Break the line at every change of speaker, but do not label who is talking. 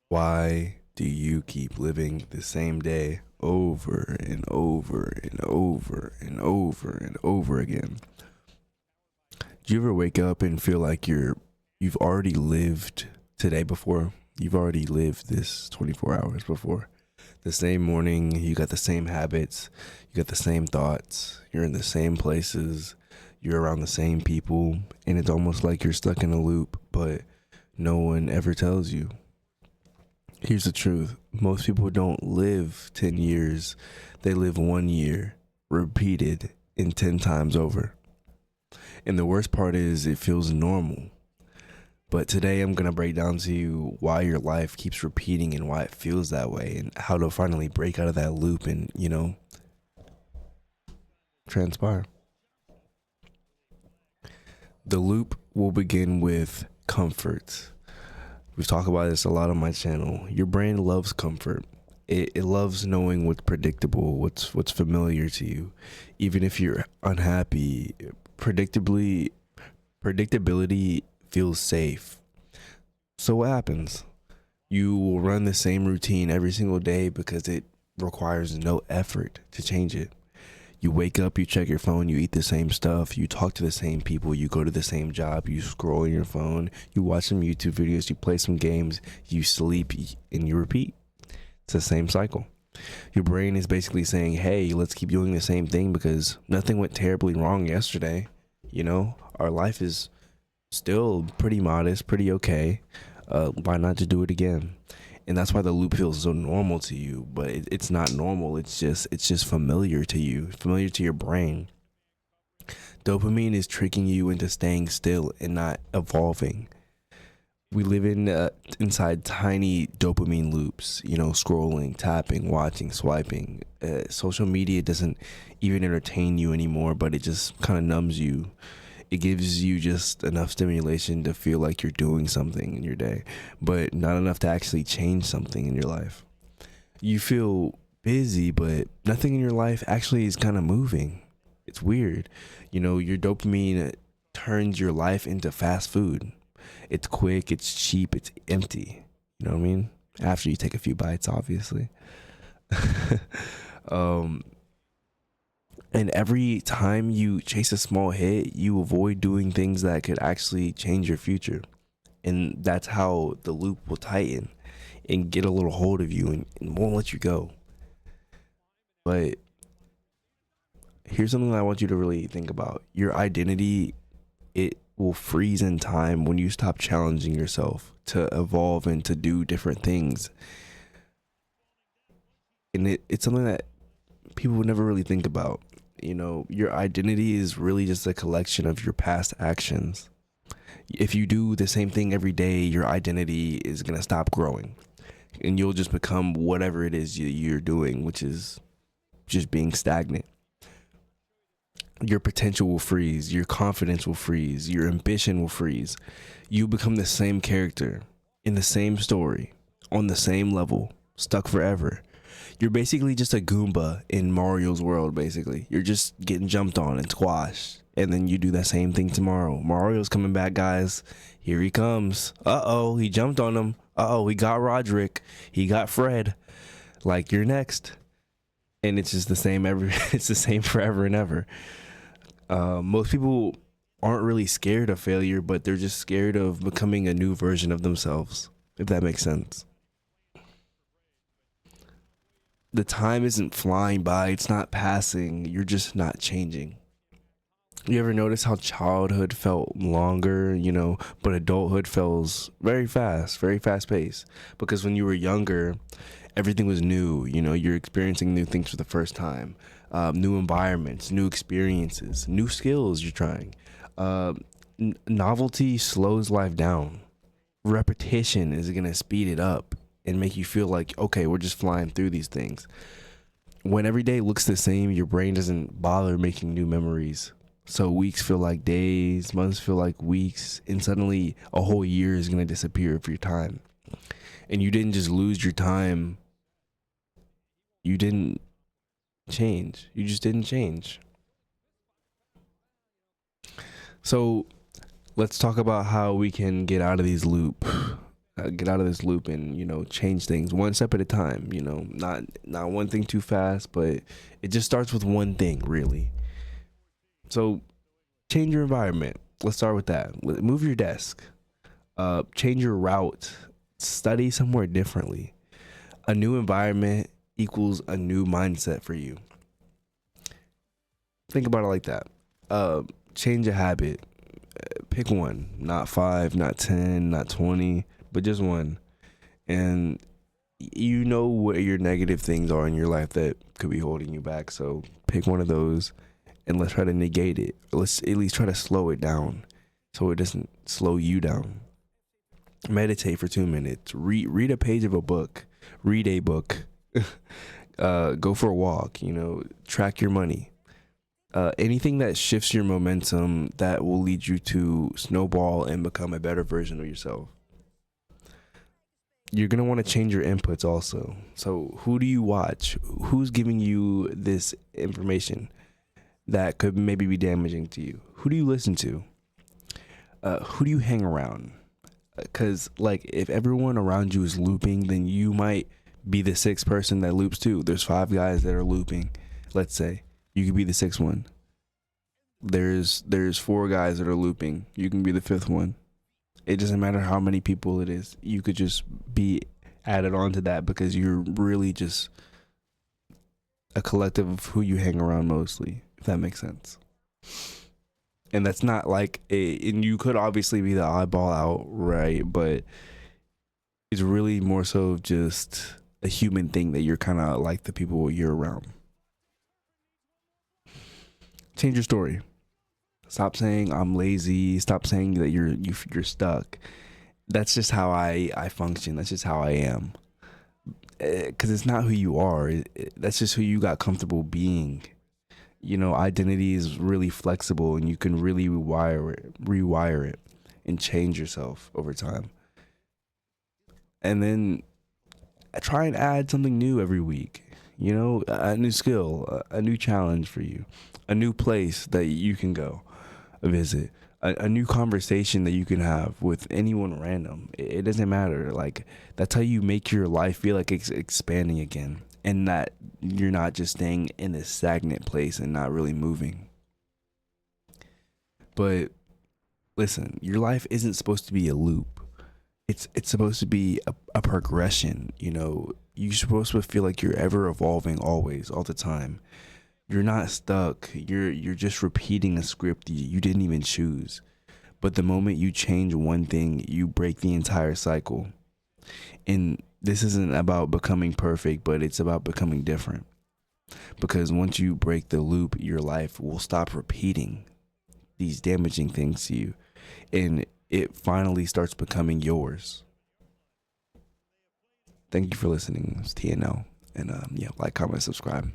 Why do you keep living the same day over and over and over and over and over again? Do you ever wake up and feel like you've already lived today before? You've already lived this 24 hours before. The same morning, you got the same habits, you got the same thoughts, you're in the same places, you're around the same people, and it's almost like you're stuck in a loop, but no one ever tells you. Here's the truth: most people don't live 10 years, they live 1 year, repeated in 10 times over. And the worst part is, it feels normal. But today, I'm going to break down to you why your life keeps repeating and why it feels that way, and how to finally break out of that loop and, transpire. The loop will begin with comfort. We've talked about this a lot on my channel. Your brain loves comfort. It loves knowing what's predictable, what's familiar to you. Even if you're unhappy, predictably predictability feels safe. So what happens? You will run the same routine every single day because it requires no effort to change it. You wake up, you check your phone, you eat the same stuff, you talk to the same people, you go to the same job, you scroll on your phone, you watch some YouTube videos, you play some games, you sleep, and you repeat. It's the same cycle. Your brain is basically saying, hey, let's keep doing the same thing because nothing went terribly wrong yesterday. Our life is still pretty modest, pretty okay. Why not just do it again? And that's why the loop feels so normal to you, but it's not normal. It's just familiar to you, familiar to your brain. Dopamine is tricking you into staying still and not evolving. We live inside tiny dopamine loops, scrolling, tapping, watching, swiping. Social media doesn't even entertain you anymore, but it just kind of numbs you. It gives you just enough stimulation to feel like you're doing something in your day, but not enough to actually change something in your life. You feel busy, but nothing in your life actually is kind of moving. It's weird. Your dopamine turns your life into fast food. It's quick, it's cheap, it's empty. You know what I mean? After you take a few bites, obviously. um, and every time you chase a small hit, you avoid doing things that could actually change your future. And that's how the loop will tighten and get a little hold of you and won't let you go. But here's something that I want you to really think about. Your identity, it will freeze in time when you stop challenging yourself to evolve and to do different things. And it's something that people would never really think about. Your identity is really just a collection of your past actions. If you do the same thing every day, your identity is going to stop growing and you'll just become whatever it is you're doing, which is just being stagnant. Your potential will freeze, your confidence will freeze, your ambition will freeze. You become the same character in the same story, on the same level, stuck forever. You're basically just a Goomba in Mario's world, basically. You're just getting jumped on and squashed. And then you do that same thing tomorrow. Mario's coming back, guys. Here he comes. Uh-oh, he jumped on him. Uh-oh, he got Roderick. He got Fred. Like, you're next. And it's just the same it's the same forever and ever. Most people aren't really scared of failure, but they're just scared of becoming a new version of themselves, if that makes sense. The time isn't flying by, it's not passing, you're just not changing. You ever notice how childhood felt longer, but adulthood feels very fast paced? Because when you were younger, everything was new. You're experiencing new things for the first time, new environments, new experiences, new skills you're trying. Novelty slows life down. Repetition is going to speed it up and make you feel like, okay, we're just flying through these things. When every day looks the same, your brain doesn't bother making new memories. So weeks feel like days, months feel like weeks, and suddenly a whole year is going to disappear for your time. And you didn't just lose your time, you didn't change. You just didn't change. So let's talk about how we can get out of these loop. Get out of this loop and change things one step at a time. Not one thing too fast, but it just starts with one thing really. So change your environment. Let's start with that. Move your desk. Change your route. Study somewhere differently. A new environment equals a new mindset for you. Think about it like that. Change a habit. Pick one, not 5, not 10, not 20, but just one. And you know what your negative things are in your life that could be holding you back. So pick one of those and let's try to negate it. Let's at least try to slow it down so it doesn't slow you down. Meditate for 2 minutes. Read a page of a book. Read a book. Go for a walk. Track your money. Anything that shifts your momentum that will lead you to snowball and become a better version of yourself. You're going to want to change your inputs also. So who do you watch? Who's giving you this information that could maybe be damaging to you? Who do you listen to? Who do you hang around? Because if everyone around you is looping, then you might be the sixth person that loops too. There's 5 guys that are looping. Let's say you could be the 6th one. There's 4 guys that are looping. You can be the 5th one. It doesn't matter how many people it is. You could just be added onto that because you're really just a collective of who you hang around mostly, if that makes sense. And that's not and you could obviously be the oddball out, right? But it's really more so just a human thing that you're kind of like the people you're around. Change your story. Stop saying I'm lazy. Stop saying that you're stuck. That's just how I function. That's just how I am. Because it's not who you are. That's just who you got comfortable being. Identity is really flexible and you can really rewire it and change yourself over time. And then try and add something new every week. A new skill, a new challenge for you, a new place that you can go visit, a new conversation that you can have with anyone random. It doesn't matter. That's how you make your life feel like it's expanding again, and that you're not just staying in this stagnant place and not really moving. But listen, your life isn't supposed to be a loop. It's supposed to be a progression. You're supposed to feel like you're ever evolving always, all the time. You're not stuck. You're just repeating a script you didn't even choose. But the moment you change one thing, you break the entire cycle. And this isn't about becoming perfect, but it's about becoming different. Because once you break the loop, your life will stop repeating these damaging things to you. And it finally starts becoming yours. Thank you for listening. It's TNL. And like, comment, subscribe.